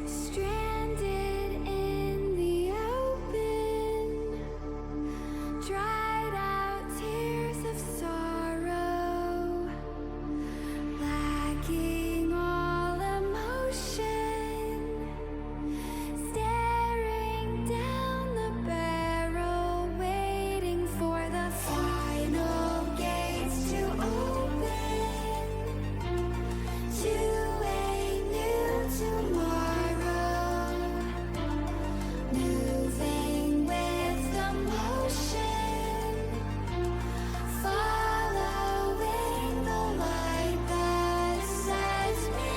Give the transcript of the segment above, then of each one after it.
Stranded in the open, dried out tears of sorrow, lacking all emotion, staring down the barrel, waiting for the final gates to open to a new tomorrow, moving with the motion, following the light that sets me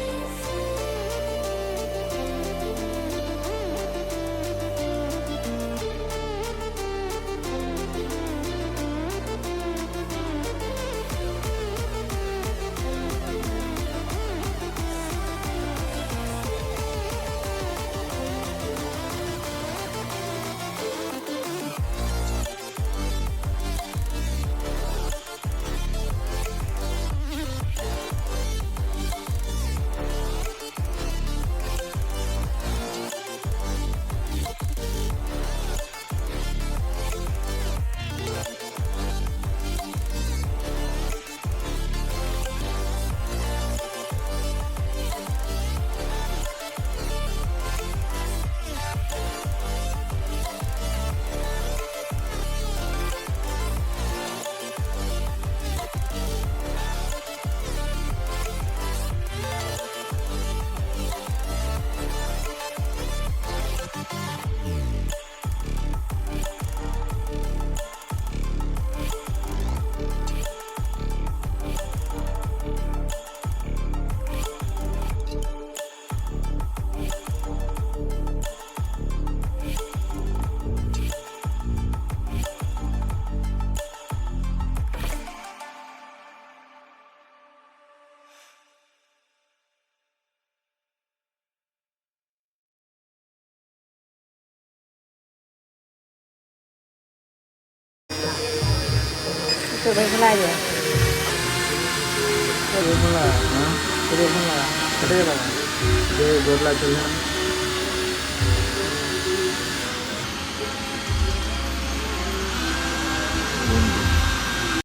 Tụi bay không like gì? Kita jodoh lah, kita